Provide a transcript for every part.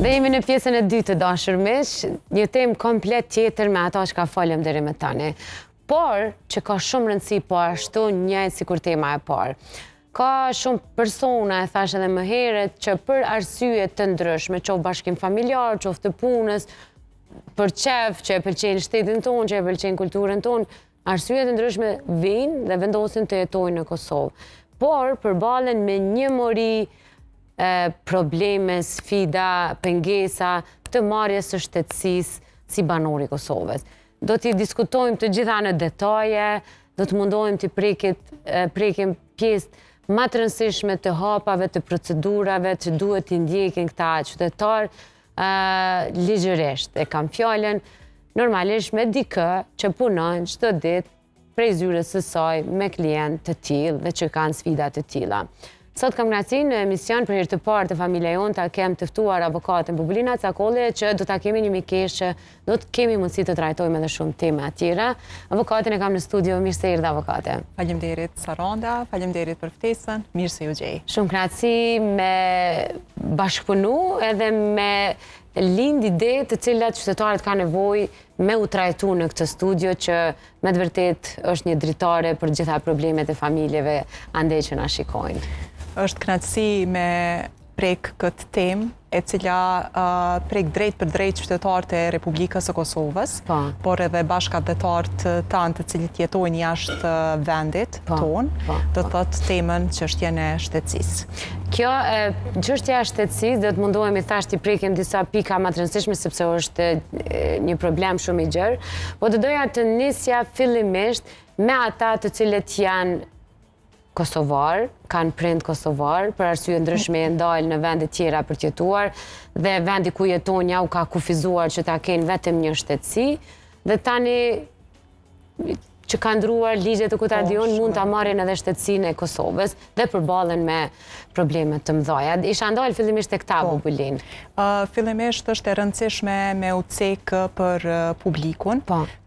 Dhe jemi në pjesën e dytë të dashur miq, një temë komplet tjetër me ata që ka folëm deri më tani. Por që ka shumë rëndësi po ashtu njëjtë sikur tema e parë. Ka shumë persona, e thash edhe më herët, që për arsye të ndryshme, qoftë bashkim familjar, qoftë të punës, për qef që e pëlqejnë shtetin tonë, që e pëlqejnë kulturën tonë, arsye të ndryshme vinë dhe vendosin të jetojnë në Kosovë. Por përballen me një mori probleme, sfida, pengesa të marrjes së shtetësisë si banori i Kosovës. Do t'i diskutojmë të gjitha në detaje, do të mundohemi të prekim pjesë më të rëndësishme të hapave, të procedurave që duhet t'i ndjekin këta qytetarë ligjërisht. E kam fjalën normalisht me dikë që punon çdo ditë prej zyres së saj me klient të tillë dhe që kanë sfida të tilla. Sot kam kënaqësinë në emision për herë të parë të familja jonë ta kem të ftuar avokatën Bubulina Cakolli, që do ta kemi një mikesë që do të kemi mundësi të trajtojmë edhe shumë tema të tjera. Avokatën e kam në studio, mirë se erdha avokate. Faleminderit Saranda, faleminderit për ftesën, mirë se ju gjej. Shumë kënaqësi me bashkëpunu edhe me lind ide të cilat qytetarët kanë nevojë me u trajtu në këtë studio që me të vërtet është një dritare për gjitha problemet e familjeve ande që na shikojnë. Është kënaqësi me prek këtë temë, e cila prek drejt për drejt qytetarët e Republikës së Kosovës, por edhe bashkëdhetarët tanë të cilët jetojnë jashtë vendit tonë, do të thotë temën çështjen e shtetësisë. Kjo çështja e shtetësisë do të mundohemi thjesht t'i prekim disa pika më të rëndësishme sepse është një problem shumë i gjerë, po do doja të nisja fillimisht me ata të cilët janë kosovar, kanë prind kosovar, për arsye ndryshme e ndalë në vende tjera për të jetuar, dhe vendi ku jeton ja u ka kufizuar që ta kenë vetëm një shtetësi, dhe tani që ka ndruar ligjet e kutadion mund ta marrin edhe shtetësinë e Kosovës dhe përballen me probleme të mëdha. Isha ndalë fillimisht tek ta Bubulin. Fillimisht është e rëndësishme me u cek për publikun,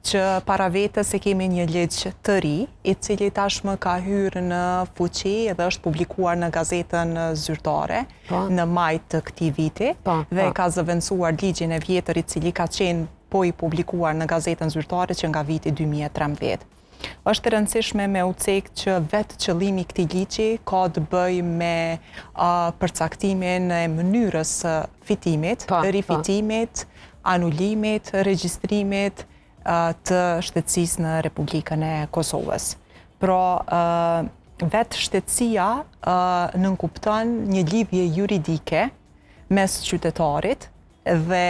që para vetës e kemi një ligj të ri, i cili tashmë ka hyrë në fuqi dhe është publikuar në gazetën zyrtare në maj të këtij viti dhe ka zëvendësuar ligjin e vjetër i cili ka qenë po i publikuar në gazetën zyrtare që nga viti 2013. Është e rëndësishme me u cek që vetë qëllimi i këtij ligji ka të bëjë me përcaktimin e mënyrës fitimit, rifitimit, anulimit, regjistrimit të shtetësisë në Republikën e Kosovës. Pra, vetë shtetësia nënkupton një lidhje juridike mes qytetarit dhe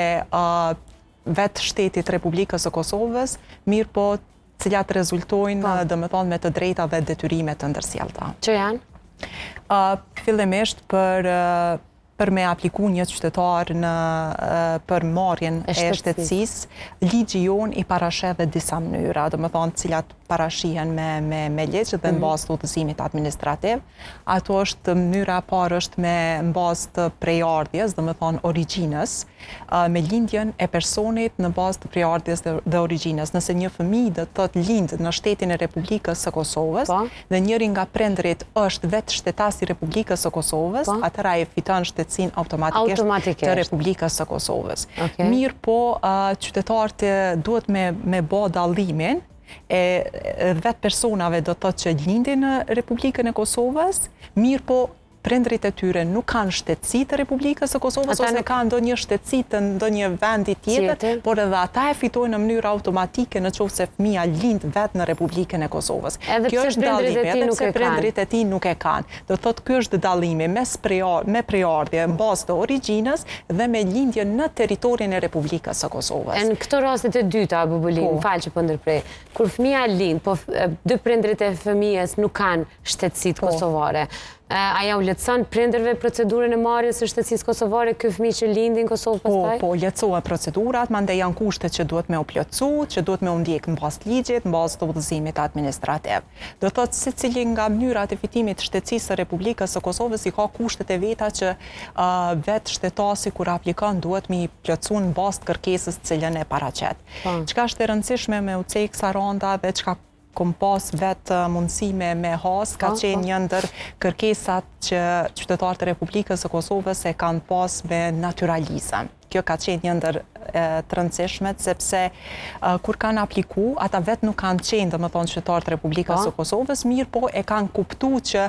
vetë shtetit Republikës së Kosovës, mirë po cilat rezultojnë domethënë me të drejta dhe detyrimet të ndërsjellta. Që janë? Fillimisht për me apliku një qytetar për marrjen e shtetësisë, ligji jonë i parasheh dhe disa mënyra, domethënë cilat parashihen me ligj dhe në bazë të udhëzimit administrativ. Ato është mënyra e parë është me bazë të prejardhjes, domethënë origjinës, me lindjen e personit në bazë të prejardhjes dhe origjinës. Nëse një fëmijë do të thotë lind në shtetin e Republikës së Kosovës dhe njëri nga prindrit është vetë shtetas i Republikës së Kosovës, atëra e fiton shtetësinë automatikisht të Republikës së Kosovës. Mirë po, qytetarët duhet me bë dallimin e vetë personave do të thotë që lindin në Republikën e Kosovës, mirë po prindrit e tyre nuk kanë shtetësi të Republikës së Kosovës ose kanë ndonjë shtetësi të ndonjë vendi tjetër, por edhe ata e fitojnë në mënyrë automatike nëse fëmia lind vetë në Republikën e Kosovës. Kjo është dallimi, edhe pse prindrit e tij nuk e kanë. Do thotë ky është dallimi me prejardhje në bazë të origjinës dhe me lindje në territorin e Republikës së Kosovës. Në këto rastet e dyta, Bubulin, fal që po ndërprej, kur fëmia lind, po dy prindrit e fëmijës nuk kanë shtetësitë kosovare. Aja u lehtëson prindërve procedurën e marrjes së shtetësisë kosovare ky fëmijë që lindi në Kosovë pastaj? Po, lehtësohen procedurat, mandej janë kushtet që duhet me u plotësu, që duhet me u ndjek në bazë ligjit, në bazë të udhëzimit administrativ. Do thotë secili nga mënyrat e fitimit të shtetësisë së Republikës së Kosovës i ka kushtet e veta që vetë shtetasi kur aplikon duhet me i plotësu në bazë të kërkesës të cilën e paraqet. Çka është e rëndësishme me u cek Saranda dhe çka kom pas vetë mundësi me has, ka qenë një ndër kërkesat që qytetarët e Republikës së Kosovës e kanë pas me naturalizëm. Kjo ka qenë një ndër të rëndësishmet, sepse kur kanë apliku, ata vetë nuk kanë qenë, domethënë qytetarët e Republikës së Kosovës, mirë po e kanë kuptu që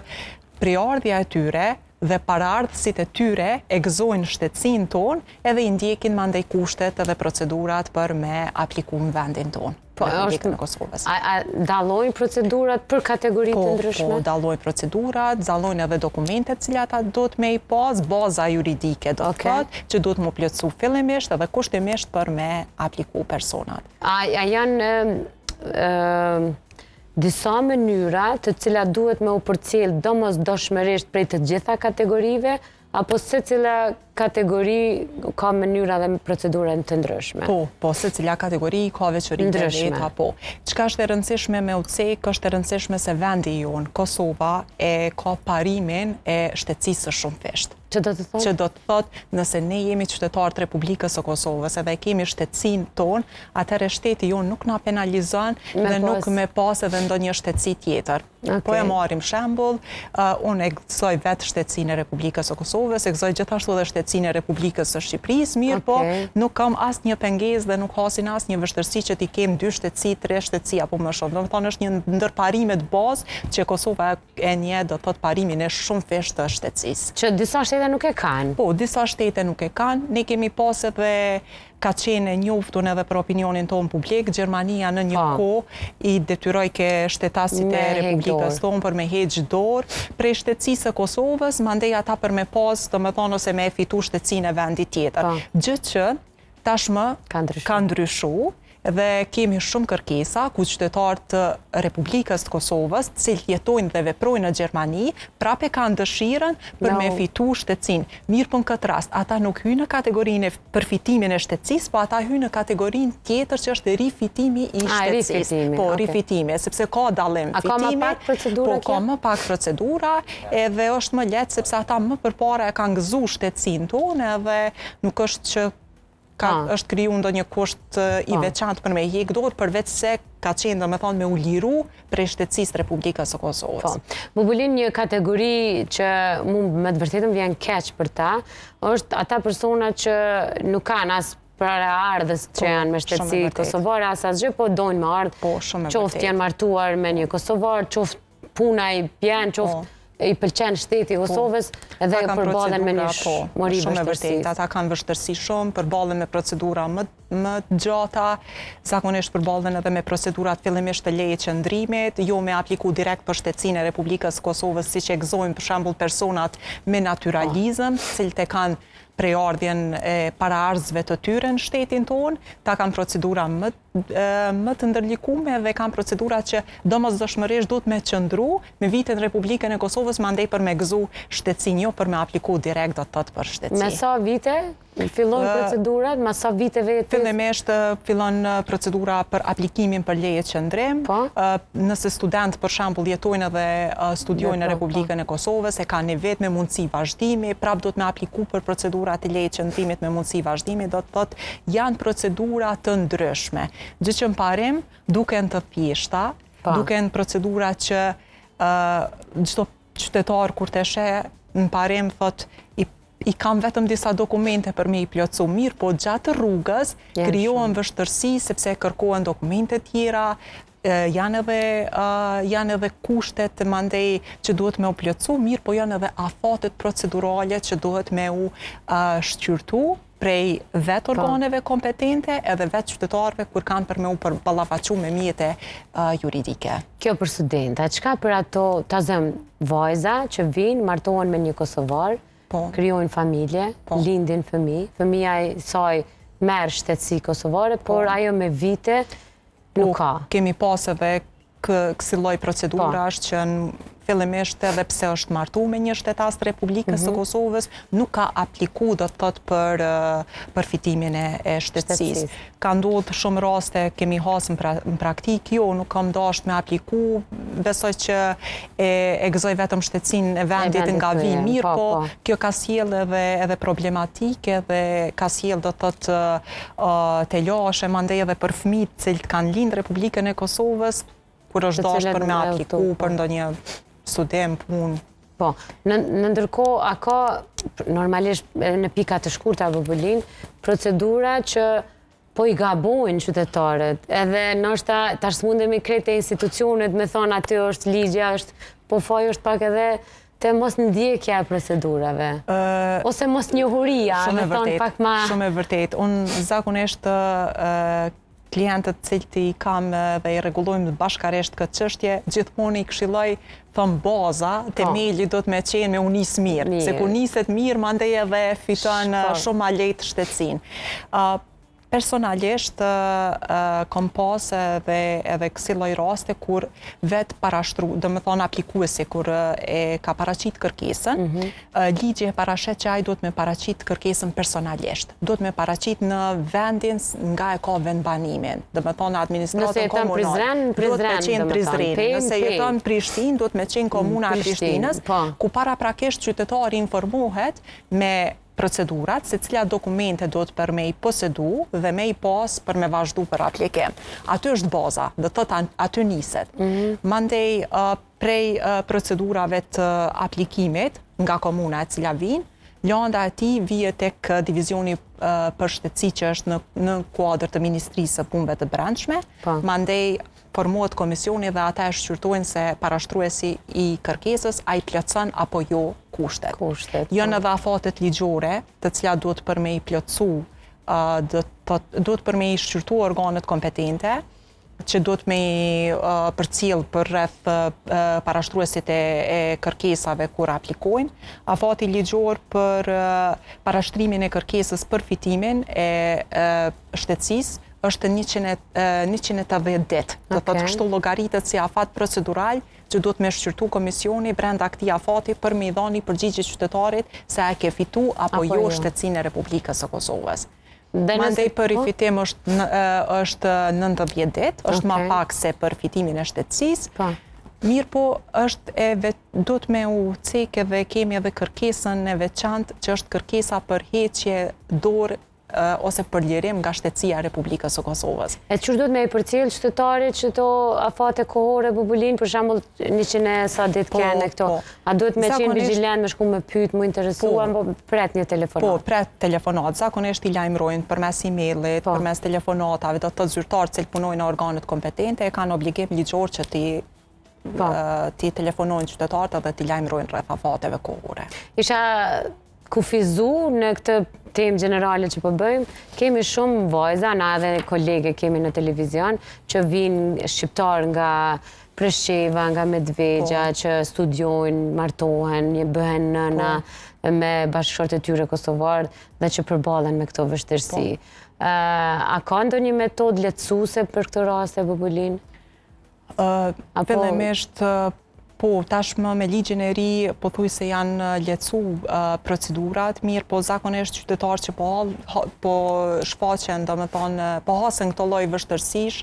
priardhja e tyre dhe paraardhësit e tyre e gëzojnë shtetësinë tonë edhe i ndjekin mandej kushtet edhe procedurat për me apliku në vendin tonë. Republikën e Kosovës. A dallojnë procedurat për kategoritë të ndryshme? Po, dallojnë procedurat, dallojnë edhe dokumentet cilat do të me i pas, baza juridike do të thotë, që do të më plotësu fillimisht edhe kushtimisht për me apliku personat. A janë disa mënyra të cilat duhet me u përcjell domosdoshmërisht prej të gjitha kategorive, apo secila kategori ka mënyra dhe procedura të ndryshme? Po, secila kategori ka veçoritë e veta, po. Çka është e rëndësishme me u cek, është e rëndësishme se vendi jonë, Kosova, e ka parimin e shtetësisë së shumëfishtë. Që do të thotë? Që do të thotë, nëse ne jemi qytetarë të Republikës së Kosovës edhe kemi shtetësinë tonë, atëherë shteti jonë nuk na penalizon dhe nuk me pas edhe ndonjë shtetësi tjetër. Po e marrim shembull, unë e gëzoj vetë shtetësinë e Republikës së Kosovës, e gëzoj gjithashtu edhe shtetësinë e Republikës së Shqipërisë, mirë po nuk kam asnjë pengesë dhe nuk hasin asnjë vështirësi që ti kem 2 shtetësi, 3 shtetësi apo më shumë. Domethënë është një ndër parimet bazë që Kosova e njeh, do të thotë parimin e shumëfishtë të shtetësisë. Që disa shtete nuk e kanë. Po, disa shtete nuk e kanë. Ne kemi pas edhe ka qenë e njoftun edhe për opinionin tonë publik. Gjermania në një kohë i detyroi ke shtetasit e Republikës tonë për me heqë dorë prej shtetësisë së Kosovës, mandej ata për me pas, domethënë ose me fitu shtetësinë e vendit tjetër. Gjë që tashmë ka ndryshu dhe kemi shumë kërkesa ku qytetarët të Republikës të Kosovës, të cilët jetojnë dhe veprojnë në Gjermani, prapë kanë dëshirën për me fitu shtetësinë. Mirë po në këtë rast, ata nuk hyjnë në kategorinë e përfitimin e shtetësisë, po ata hyjnë në kategorinë tjetër që është rifitimi i shtetësisë. Po, rifitimi, sepse ka dallim. A ka më pak procedura? Po, ka më pak procedura, edhe është më lehtë sepse ata më përpara e kanë gëzuar shtetësinë tonë edhe nuk është që është kriju ndonjë kusht i veçantë për me hjek dorë, përveç se ka qenë domethënë me u liru prej shtetësisë të Republikës së Kosovës. Më bulin një kategori që mu me të vërtetën vjen keq për ta, është ata persona që nuk kanë as paraardhës që janë me shtetësi kosovare, as asgjë, po dojnë me ardhë, qoftë janë martuar me një kosovar, qoftë puna i bjen, qoftë i pëlqen shteti i Kosovës edhe përballen me një mori vështirësi. Ata kanë vështirësi shumë, përballen me procedura më të gjata, zakonisht përballen edhe me procedurat fillimisht të leje qëndrimit, jo me apliku direkt për shtetësinë e Republikës së Kosovës, siç e gëzojnë për shembull personat me naturalizëm, të cilët e kanë preardhjen e paraardhësve të tyre në shtetin tonë, ta kanë procedura më të ndërlikume dhe kanë procedura që domosdoshmërisht duhet me qëndru me vitet në Republikën e Kosovës, mandej për me gëzu shtetësinë, jo për me apliku direkt do të thotë për shtetësi. Me sa vite fillon procedurat, me sa vite vetes? Fillimisht fillon procedura për aplikimin për leje qëndrim. Nëse student për shembull jetojnë edhe studiojnë në Republikën e Kosovës, e kanë vetë me mundësi vazhdimi, prap do të me apliku për procedurat e leje qëndrimit me mundësi vazhdimi, do të thotë janë procedura të ndryshme. Gjë që në parim duken të thjeshta, duken procedura që çdo qytetar kur të sheh në parim thotë i kam vetëm disa dokumente për me i plotësu mirë, po gjatë rrugës krijohen vështirësi sepse kërkohen dokumente tjera, janë edhe kushtet mandej që duhet me u plotësu mirë, po janë edhe afatet procedurale që duhet me u shqyrtu prej vetë organeve kompetente edhe vetë qytetarëve kur kanë për me u ballafaqu me mjete juridike. Kjo për studenta, çka për ato ta zëm vajza që vinë, martohen me një kosovar, krijojnë familje, lindin fëmijë, fëmija i saj merr shtetësi kosovare, por ajo me vite nuk ka. Kemi pas edhe kësi lloj procedurash që fillimisht edhe pse është martu me një shtetas të Republikës së Kosovës, nuk ka apliku do të thotë për fitimin e shtetësisë. Ka ndodhur shumë raste, kemi hasë në praktik, jo, nuk kam dashur me apliku, besoj që e gëzoj vetëm shtetësinë e vendit nga vim mirë, po kjo ka sjell edhe problematike dhe ka sjell do të thotë te lashe, mandej edhe për fëmijët që kanë lindë Republikën e Kosovës, kur është dashur për me apliku për ndonjë studim, punë. Po, në ndërkohë, a ka normalisht në pika të shkurta Bubullin, procedura që po i gabojnë qytetarët, edhe nështë tash mundemi krejt e institucionet me thonë aty është ligja, po foj është pak edhe të mos ndjekja e procedurave, ose mos njohuria, me thonë pak ma... Shumë e vërtet. Unë zakonisht klientët cilët i kam dhe i rregullojmë bashkarisht këtë çështje, gjithmonë i këshilloj, thëmë baza, temeli do të me qenë me u nisë mirë. Se kur niset mirë, mandej edhe fiton shumë ma lehtë shtetësinë. Personalisht, kom pas edhe kësi lloj raste kur vetë parashtru, dhe më thonë aplikuesi, kur e ka paraqit kërkesën, ligji e parashet që ai duhet me paraqit kërkesën personalisht. Duhet me paraqit në vendin nga e ka vendbanimin. Dhe më thonë administratën komunal. Duhet me qenë Prizren. Nëse jeton Prishtinë, duhet me qenë komuna e Prishtinës, ku paraprakisht qytetari informohet me procedurat, se cilat dokumente do të për me i posedu dhe me i pas për me vazhdu për aplikim. Aty është baza, dhe të aty niset. Mandej prej procedurave të aplikimit nga komuna e cila vinë, landa e ti vije tek divizioni për shtetësi që është në kuadër të Ministrisë së Punëve të Brendshme, mandej formohet komisioni dhe ata e shqyrtojnë se parashtruesi i kërkesës a i plotson apo jo kushtet. Janë edhe afatet ligjore, të cilat duhet për me i plotsu, duhet për me i shqyrtu organet kompetente, që duhet me i përcjell për rreth parashtruesit e kërkesave kur aplikojnë. Afati ligjor për parashtrimin e kërkesës për fitimin e shtetësisë është 180 ditë. Do të kështu llogaritet si afat procedural që duhet me shqyrtu komisioni brenda këtij afati për me i dhënë përgjigje qytetarit se a ke fitu apo jo shtetësinë e Republikës së Kosovës. Mandej për rifitim është 90 ditë, është ma pak se për fitimin e shtetësisë. Mirë po, duhet me u cek edhe kemi edhe kërkesën e veçantë që është kërkesa për heqje dorë ose për lirim nga shtetësia e Republikës së Kosovës. E çfarë duhet me i përcjell qytetarit që to afate kohore Bubullin, për shembull 100 sa ditë kanë këto. A duhet me qenë vigjilent, me shku me pyet, mu interesuan, po pret një telefonat? Po, pret telefonat. Zakonisht i lajmërojnë përmes emaillit, përmes telefonatave, do të thotë zyrtarët që punojnë në organet kompetente e kanë obligim ligjor që ti telefonojnë qytetarët dhe ti lajmërojnë rreth afateve kohore. Isha kufizu në këtë temë generale që po bëjmë, kemi shumë vajza, na edhe kolege kemi në televizion, që vinë shqiptar nga Presheva, nga Medvegja, që studiojnë, martohen, bëhen nëna me bashkëshortet e tyre kosovar dhe që përballen me këto vështirësi. A ka ndonjë metodë lehtësuese për këtë raste, Bubullin? Fillimisht po, tashmë me ligjin e ri, po thuj se janë lehtësu procedurat, mirë, po zakonisht qytetarë që po shfaqen, do me thonë, po hasen këto lloj vështërsish,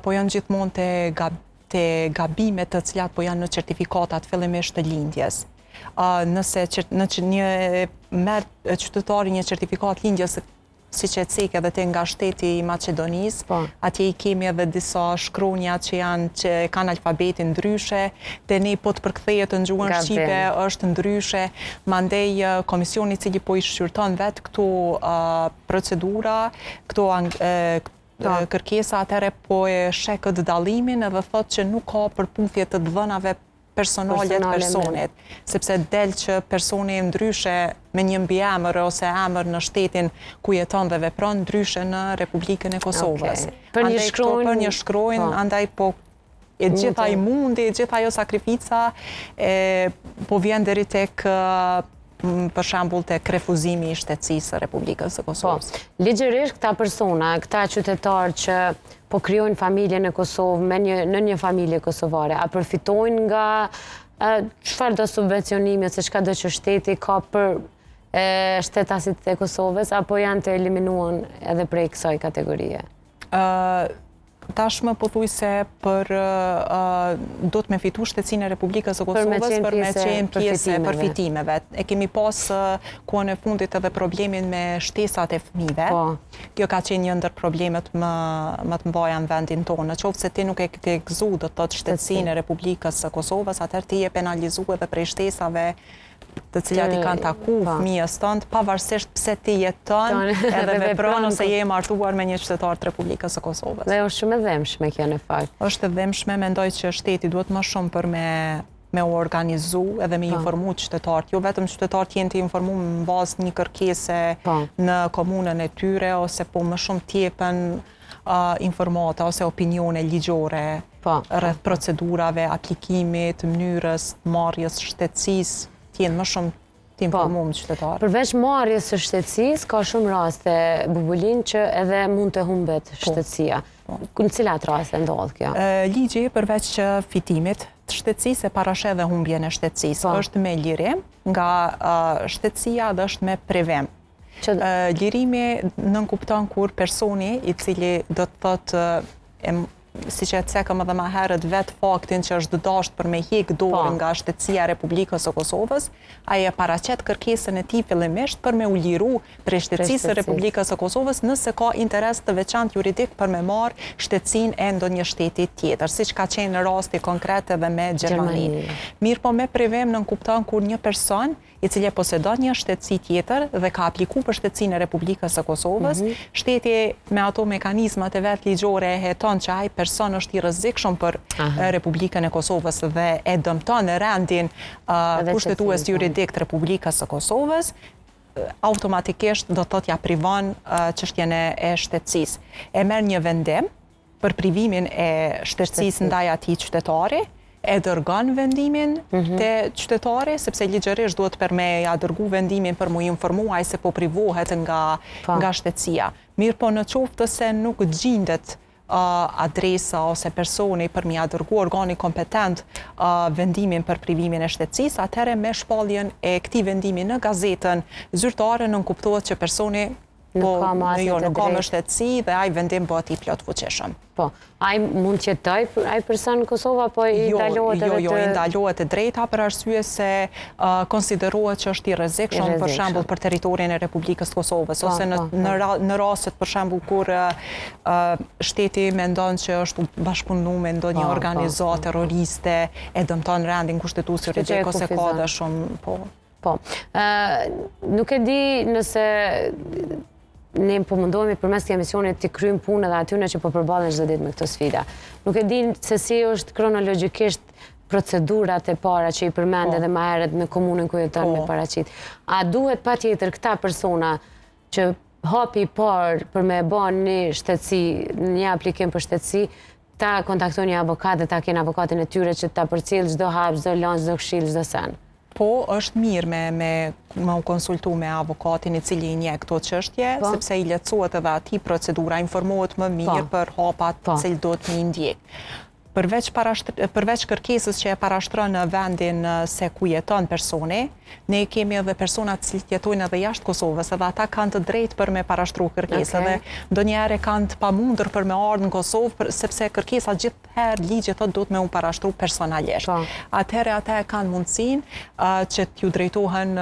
po janë gjithmonë te gabimet të cilat po janë në certifikatat fillimisht të lindjes. Nëse merr qytetari një certifikat lindjes, si që e cek edhe te nga shteti i Macedonisë, atje i kemi edhe disa shkronja që kanë alfabetin ndryshe, te ne po të përkthehet në gjuhën shqipe është ndryshe, mandej komisioni cili po i shqyrton vetë këto procedura, këto kërkesa, atëre po e sheh këtë dallimin edhe thotë që nuk ka përputhje të dhënave personale të personit, sepse del që personi ndryshe me një mbiemër ose emër në shtetin ku jeton dhe vepron ndryshe në Republikën e Kosovës. Për një shkronjë, andaj po e gjitha i mundi, e gjitha jo sakrifica, po vjen deri tek për shembull tek refuzimi i shtetësisë së Republikës së Kosovës. Ligjërisht këta persona, këta qytetarë që po krijojnë familje në Kosovë, në një familje kosovare, a përfitojnë nga çfarë do subvencionimi ose çka do që shteti ka për shtetasit e Kosovës, apo janë të eliminuar edhe prej kësaj kategorie? Tashmë pothuajse për do të me fitu shtetësinë e Republikës së Kosovës për me qenë pjesë e përfitimeve. E kemi pas kohën e fundit edhe problemin me shtesat e fëmijëve. Kjo ka qenë një ndër problemet më të mëdha në vendin tonë. Në qoftë se ti nuk e ke gëzu do të thotë shtetësinë e Republikës së Kosovës, atëherë ti je penalizuar edhe prej shtesave të cilat i kanë taku fëmijës tënd, pavarësisht pse ti jeton edhe vepron ose je martuar me një qytetar të Republikës së Kosovës. Dhe është shumë e dhëmshme kjo në fakt. Është e dhëmshme, mendoj që shteti duhet më shumë për me u organizu edhe me informu qytetarët. Jo vetëm qytetarët jenë të informu në bazë një kërkese në komunën e tyre, ose po më shumë t'jepen informata ose opinione ligjore rreth procedurave, aplikimit, mënyrës, marrjes shtetësisë, t'jenë më shumë t'informuar qytetarë. Përveç marrjes së shtetësisë, ka shumë raste Bubulin që edhe mund të humbet shtetësia. Në cilat raste ndodh kjo? Ligji përveç fitimit të shtetësisë e parasheh dhe humbjen e shtetësisë. Është me lirim nga shtetësia dhe është me previm. Lirimi nënkupton kur personi i cili do të thotë si që e cekëm edhe ma herët vetë faktin që është dashur për me hjek dorën nga shtetësia e Republikës së Kosovës, ai e paraqet kërkesën e tij fillimisht për me u liru prej shtetësisë së Republikës së Kosovës nëse ka interes të veçantë juridik për me marrë shtetësinë e ndonjë shteti tjetër, siç ka qenë në rasti konkret edhe me Gjermaninë. Mirë po me previm nënkupton kur një person i cili posedon një shtetësi tjetër dhe ka aplikuar për shtetësinë e Republikës së Kosovës, shteti me ato mekanizmat e vet ligjore e heton që ai person është i rrezikshëm për Republikën e Kosovës dhe e dëmton rendin kushtetues juridik të Republikës së Kosovës, automatikisht do të thotë ja privon çështjen e shtetësisë. E merr një vendim për privimin e shtetësisë ndaj atij qytetari, e dërgon vendimin te qytetari, sepse ligjërisht duhet për me ja dërgu vendimin për mu informu ai se po privohet nga shtetësia. Mirë po në qoftë se nuk gjendet adresa ose personi për mi ja dërgu organi kompetent vendimin për privimin e shtetësisë, atëherë me shpalljen e këtij vendimi në gazetën zyrtare nënkuptohet që personi nuk ka më shtetësi dhe ai vendim bëhet i plot fuqishëm. Po, ai mund të jetoj ai person në Kosovë apo i ndalohet edhe Jo, i ndalohet e drejta për arsye se konsiderohet që është i rrezikshëm për shembull për territorin e Republikës së Kosovës ose në rastet për shembull kur shteti mendon që është bashkëpunuar me ndonjë organizatë terroriste, e dëmton rendin kushtetues juridik ose ka edhe shumë Po. Nuk e di nëse ne po mundohemi përmes këtij emisioni të kryejmë punën edhe atyre që po përballen çdo ditë me këtë sfida. Nuk e di se si është kronologjikisht procedurat e para që i përmend edhe më herët në komunën ku jeton me paraqit. A duhet patjetër këta persona që hapi i parë për me bën një shtetësi, një aplikim për shtetësi, ta kontaktojnë një avokat dhe ta kenë avokatin e tyre që ta përcjellë çdo hap, çdo lëndë, çdo këshill, çdo sen? Po, është mirë me u konsultu me avokatin i cili i njeh këto çështje, sepse i lehtësohet edhe atij procedura, informohet më mirë për hapat të cilë do të ndjek. Përveç kërkesës që e parashtron në vendin se ku jeton personi, ne kemi edhe persona të cilët jetojnë edhe jashtë Kosovës, edhe ata kanë të drejtë për me parashtru kërkesë, dhe ndonjëherë kanë të pamundur për me ardhur në Kosovë, sepse kërkesa gjithherë ligji thotë duhet me u parashtru personalisht. Atëherë ata e kanë mundësinë që t'ju drejtohen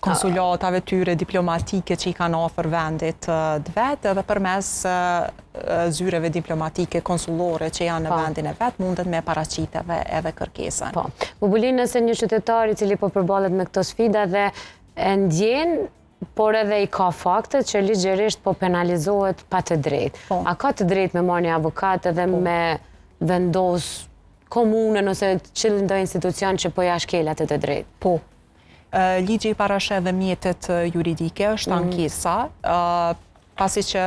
konsulatave tyre diplomatike që i kanë afër vendit të vet, edhe përmes zyreve diplomatike konsullore që janë në vendin e vet, mundet me paraqit edhe kërkesën. Po. Bubulin, nëse një qytetar i cili po përballet me këto sfida dhe e ndjen, por edhe i ka faktet që ligjërisht po penalizohet pa të drejtë. A ka të drejtë me marrë një avokat edhe me vendos komunën ose çdo institucion që po ja shkel atë të drejtë? Po. Ligji i parasheh dhe mjetet juridike është ankesa, pasi që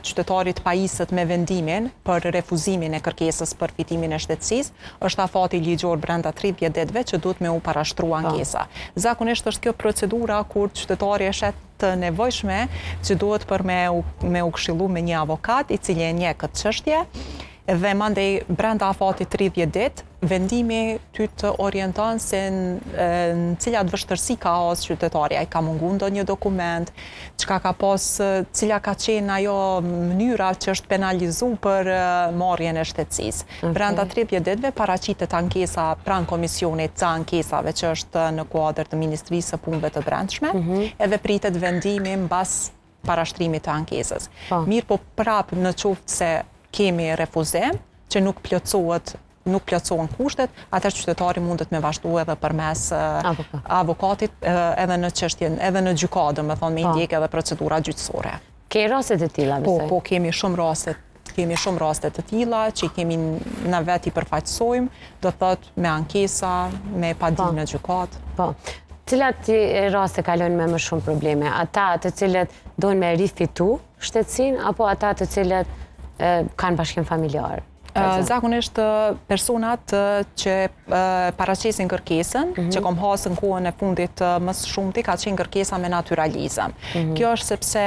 qytetarit pajiset me vendimin për refuzimin e kërkesës për fitimin e shtetësisë, është afati ligjor brenda 30 ditëve që duhet me u parashtru ankesa. Zakonisht është kjo procedura kur qytetari e shet të nevojshme që duhet për me u këshillu me një avokat i cili e njeh këtë çështje. Dhe mandej brenda afatit 30 ditë, vendimi ty të orienton se në cilat vështërsi ka as qytetari, ai ka mungu ndonjë dokument, çka ka pas, cila ka qenë ajo mënyra që është penalizu për marrjen e shtetësisë. Brenda 30 ditëve paraqitet ankesa pranë komisionit të ankesave që është në kuadër të Ministrisë së Punëve të Brendshme, edhe pritet vendimi mbas parashtrimit të ankesës. Mirë po prapë në qoftë se kemi refuzim, që nuk plotësohen kushtet, atëherë qytetari mundet me vazhdu edhe përmes avokatit edhe në çështjen, edhe në gjykatë, domethënë me ndjek edhe procedura gjyqësore. Ke raste të tilla, besoj? Po, kemi shumë raste të tilla që i kemi na vetë i përfaqësojmë, do thotë me ankesa, me padinë në gjykatë. Po. Cilat raste kalojnë me më shumë probleme? Ata të cilët dojnë me rifitu shtetësinë, apo ata të cilët kanë bashkim familjar? Zakonisht personat që paraqesin kërkesën, që kom hasë në kohën e fundit më së shumti, ka qenë kërkesa me naturalizëm. Kjo është sepse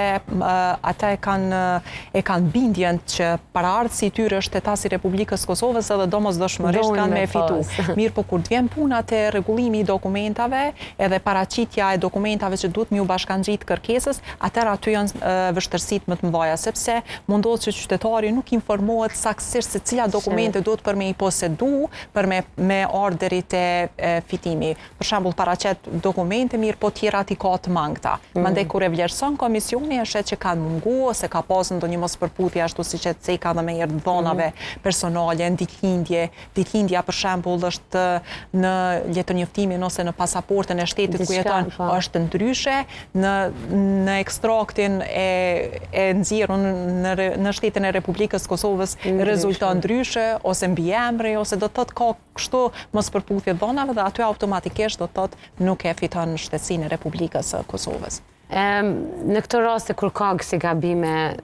ata e kanë bindjen që paraardhësi i tyre është shtetas i Republikës Kosovës edhe domosdoshmërisht kanë me fitu. Mirë po kur të vjen puna te rregullimi i dokumentave edhe paraqitja e dokumentave që duhet m'ju bashkangjit kërkesës, atëherë aty janë vështirësitë më të mëdha, sepse mundohet që qytetari nuk informohet saktësisht se cilat dokumente duhet për me i posedu, për me orderit e fitimi. Për shembull, paraqet dokumente mirë, po tjerat i ka të mangta. Mandej kur e vlerëson komisioni, e shet që kanë mungu, ose ka pas ndonjë mospërputhje ashtu siç e ceka dhe me dhonave personale, ditëlindja për shembull është në letërnjoftimin ose në pasaportën e shtetit ku jeton është ndryshe, në ekstraktin e nxjerrur në shtetin e Republikës Kosovës rezulton ndryshe, ose mbi emri, ose do të thotë ka kështu mospërputhje dhonave dhe aty automatikisht do të thotë nuk e fiton shtetësinë e Republikës së Kosovës. Në këto raste kur ka si gabime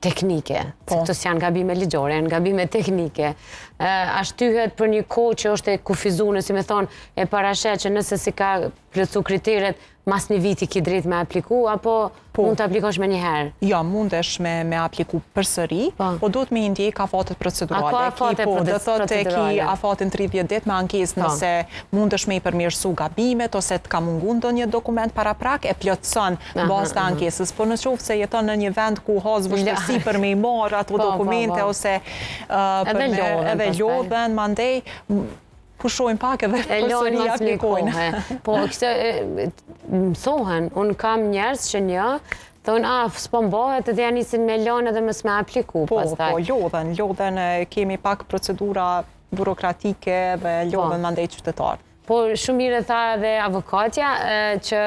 teknike, se këto janë gabime ligjore, janë gabime teknike, a shtyhet për një kohë që është e kufizuar, si me thonë, e parashet që nëse si ka plotsu kriteret, mas një viti ki drejt me apliku, apo mund të aplikosh me një herë? Jo, mundesh me apliku përsëri, po duhet me indjek afatet procedurale. A ka afatet procedurale? Do thotë ki afatin 30 ditë me ankesë nëse mundesh me i përmirësu gabimet, ose të ka mungu ndonjë dokument paraprak, e plotëson bazë të ankesës. Po në qoftë se jeton në një vend ku has vështirësi për me i marrë ato dokumente, ose edhe lodhen, mandej pushojnë pak edhe përsëri aplikojnë. Po, mësohen, unë kam njerëz që thonë, s'po mbohet, edhe janë nisin me lanë edhe mës me apliku. Po, lodhen, kemi pak procedura burokratike dhe lodhen mandej qytetarë. Po, shumë mirë e tha edhe avokatja, që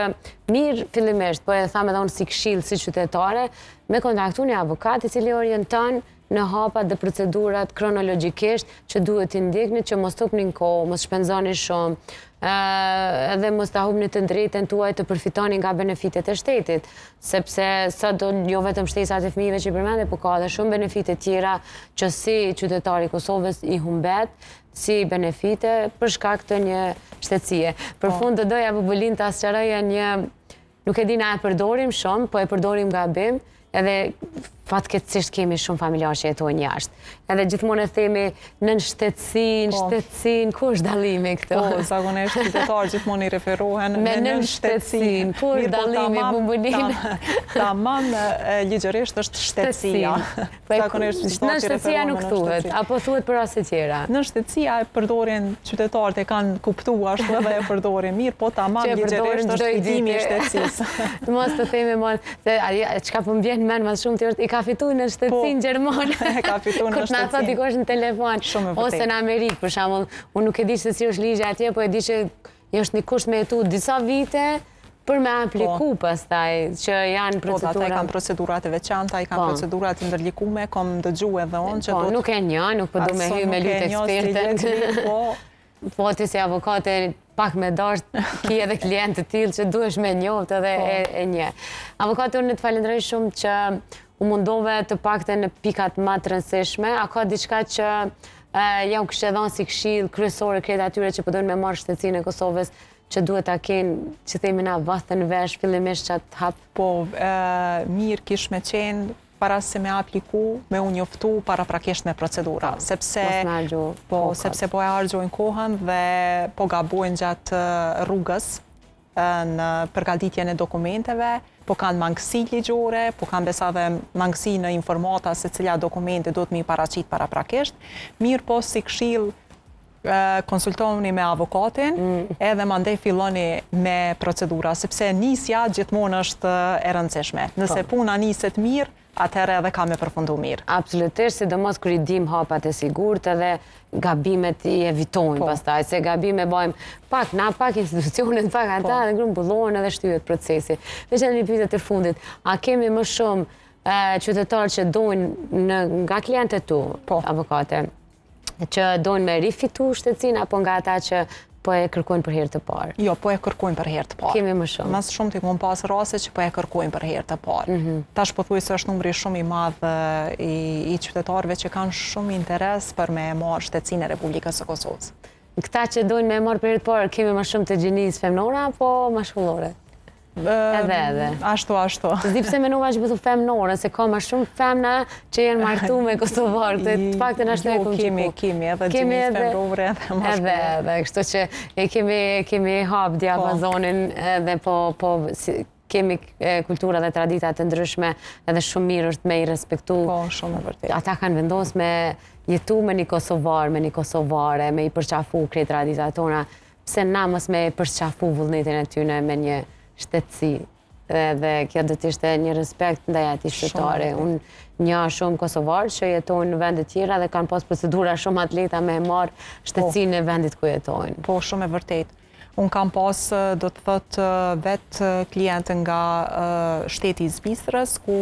mirë fillimisht, po e thamë edhe unë si këshill, si qytetare, me kontaktu një avokat i cili orienton në hapat dhe procedurat kronologjikisht që duhet të ndikni, që mos tupni në kohë, mos shpenzoni shumë, edhe mos të hubni të drejtën tuaj të përfitoni nga benefitet e shtetit, sepse sa do jo vetëm shtesat e fëmijëve që i përmende, po ka edhe shumë benefitet tjera që si qytetari Kosovës i humbet, si benefite për shkak të një shtetësie. Për fund të doja Bubullin të asqaroja një, nuk e di na e përdorim shumë, po e përdorim gabim, edhe fatkeqësisht kemi shumë familjarë që jetojnë jashtë. Edhe gjithmonë e themi nën shtetësinë, ku është dallimi këtu? Po, zakonisht qytetarët gjithmonë i referohen me nën shtetësinë. Ku është dallimi, Bumbulin? Tamam, ligjërisht është shtetësia. Nën shtetësia nuk thuhet, apo thuhet për raste tjera? Nën shtetësia e përdorin qytetarët, e kanë kuptuar ashtu edhe e përdorin mirë, po tamam ligjërisht është fitimi i shtetësisë. Mos të themi çka po më vjen mend më shumë ti ka fitu në shtetësinë gjermane. Ka fitu në shtetësinë. Kur na thot dikush në telefon, ose në Amerikë, për shembull, unë nuk e di se si është ligji atje, po e di që është një kusht me jetu disa vite për me apliku pastaj, që janë procedura. Po, ata kanë procedurat e veçanta, i kanë procedurat i ndërlikume, kom dëgju edhe unë që nuk e një, nuk përdu me hy me lutë ekspertën. Po, ti si avokate pak me dashtë, ki edhe klientë të tillë që duhesh me njoft edhe e një. Avokate, unë të falenderoj shumë që u mundove të pakten në pikat më të rëndësishme. A ka diçka që ja u kishte dhënë si këshill kryesore krejt atyre që po doin me marrë shtetësinë e Kosovës, që duhet ta kenë, që themi na vathën vesh fillimisht çat hap? Po, mirë kish me qenë para se me apliku, me u njoftu para prakisht me procedura. Sepse po e hargjojnë kohën dhe po gabojnë gjatë rrugës në përgatitjen e dokumenteve, po kanë mangësi ligjore, po kanë besa dhe mangësi në informata se cila dokumente do të mi paraqit para prakisht. Mirë po si këshill konsultohuni me avokatin edhe mandej filloni me procedura, sepse nisja gjithmonë është e rëndësishme. Nëse puna niset mirë, atëherë edhe ka me përfundu mirë. Absolutisht, sidomos kur i dim hapat e sigurt edhe gabimet i evitojnë pastaj, se gabime bëjmë pak institucionet, pak ata dhe grumbullohen edhe shtyhet procesi. Veç edhe një pyetje të fundit, a kemi më shumë qytetarë që dojnë nga klientët tu, avokate, që dojnë me rifitu shtetësinë apo nga ata që po e kërkojnë për herë të parë? Jo, po e kërkojnë për herë të parë. Kemi më shumë. Mas shumë t'i kom pas raste që po e kërkojnë për herë të parë. Tash po thuaj se është numri shumë i madh i qytetarëve që kanë shumë interes për me marrë shtetësinë e Republikës së Kosovës. Këta që dojnë me marrë për herë të parë, kemi më shumë të gjinisë femnore apo mashkullore? Edhe. Ashtu. Zdi pse menova që bëtu femnore, se ka ma shumë femna që jenë martu me kosovarë, të pak të nashtu e kemi edhe gjinisë femnore edhe mashkullore. Edhe, kështu që kemi hap diapazonin dhe kemi kultura dhe tradita të ndryshme edhe shumë mirë është me i respektu. Shumë e vërtet. Ata kanë vendos me jetu me një kosovar, me një kosovare, me i përqafu krejt traditat tona, pse na mos me i përqafu vullnetin e tyne me një shtetësi. Dhe kjo do të ishte një respekt ndaj atij shtetari. Unë njoh shumë kosovarë që jetojnë në vende tjera dhe kanë pas procedura shumë atleta me marrë shtetësinë e vendit ku jetojnë. Po, shumë e vërtet. Unë kam pas, do të thotë, vetë klientë nga shteti i Zvicrës, ku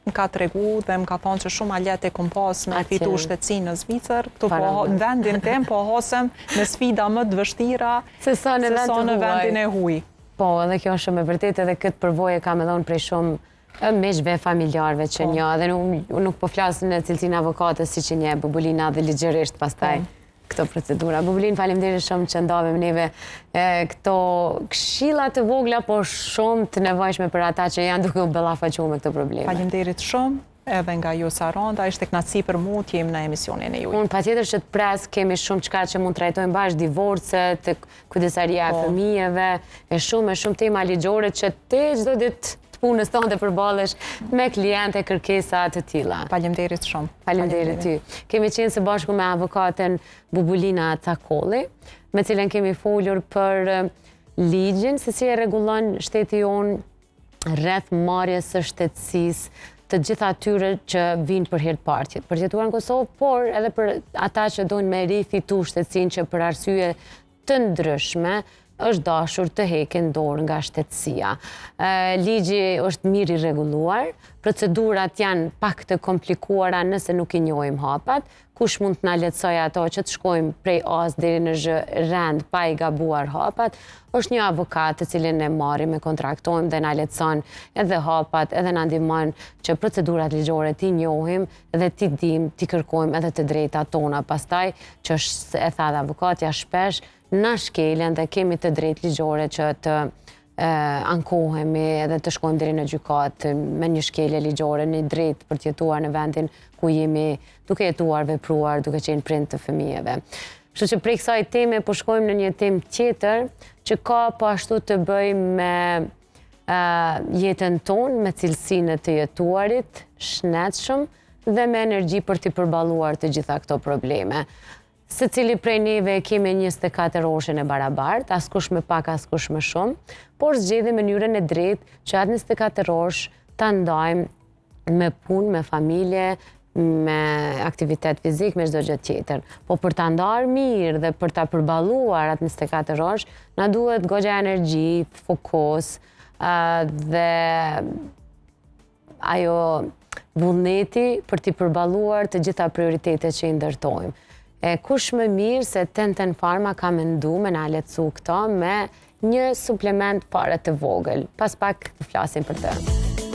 më ka tregu dhe më ka thonë që shumë aljet e kom pas me fitu shtetësinë në Zvicër. Këtu në vendin tim po hasem me sfida më të vështira se sa në vendin e huaj. Po, edhe kjo është shumë e vërtet, edhe këtë përvojë kam edhe unë prej shumë miqve familjarve që një, dhe unë nuk po flasë në cilësinë avokatës si që një Bubulina dhe ligjërisht pastaj këto procedura. Bubulin, faleminderit shumë që ndavim neve këto këshilla të vogla, por shumë të nevojshme për ata që janë duke u ballafaquar me këto probleme. Faleminderit shumë. Edhe nga ju Saranda, ishte kënaqësi për mua të jem në emisionin e juaj. Unë patjetër që të pres, kemi shumë çka që mund të trajtojmë bashkë, divorcet, kujdesaria e fëmijëve, e shumë tema ligjore që ti çdo ditë të punës tonë të përballesh me klientë kërkesa të tilla. Faleminderit shumë. Faleminderit ty. Kemi qenë së bashku me avokaten Bubulina Cakolli, me cilën kemi folur për ligjin se si e rregullon shteti jonë rreth marrjes së shtetësisë të gjitha atyre që vinë për herë të parë për të jetuar në Kosovë, por edhe për ata që dojnë me rifitu shtetësinë që për arsye të ndryshme është dashur të heqin dorë nga shtetësia. Ligji është mirë i rregulluar, procedurat janë pak të komplikuara nëse nuk i njohim hapat, kush mund të na lehtësoj ato që të shkojmë prej as deri në zh rend pa i gabuar hapat, është një avokat të cilin e marrim, e kontraktojmë dhe na lehtëson edhe hapat, edhe na ndihmon që procedurat ligjore t'i njohim dhe t'i dim, t'i kërkojmë edhe të drejtat tona pastaj, që është e tha dhe avokatja shpesh, na shkelen dhe kemi të drejtë ligjore që të ankohemi edhe të shkojmë deri në gjykat me një shkelje ligjore, një drejtë për të jetuar në vendin ku jemi duke jetuar, vepruar, duke qenë prind të fëmijëve. Kështu që prej kësaj teme po shkojmë në një temë tjetër që ka po ashtu të bëjë me jetën tonë, me cilësinë të jetuarit, shëndetshëm dhe me energji për të përballuar të gjitha këto probleme. Secili prej neve kemi 24 orëshën e barabartë, askush më pak, askush më shumë, por zgjedhim mënyrën e drejtë që atë 24 orësh ta ndajmë me punë, me familje, me aktivitet fizik, me çdo gjë tjetër. Po për ta ndarë mirë dhe për ta përballuar atë 24 orësh, na duhet goxha energji, fokus dhe ajo vullneti për t'i përballuar të gjitha prioritetet që i ndërtojmë. Kush më mirë se Tenten Pharma ka mendu me na lehtësu këto me një suplement fare të vogël. Pas pak të flasim për të.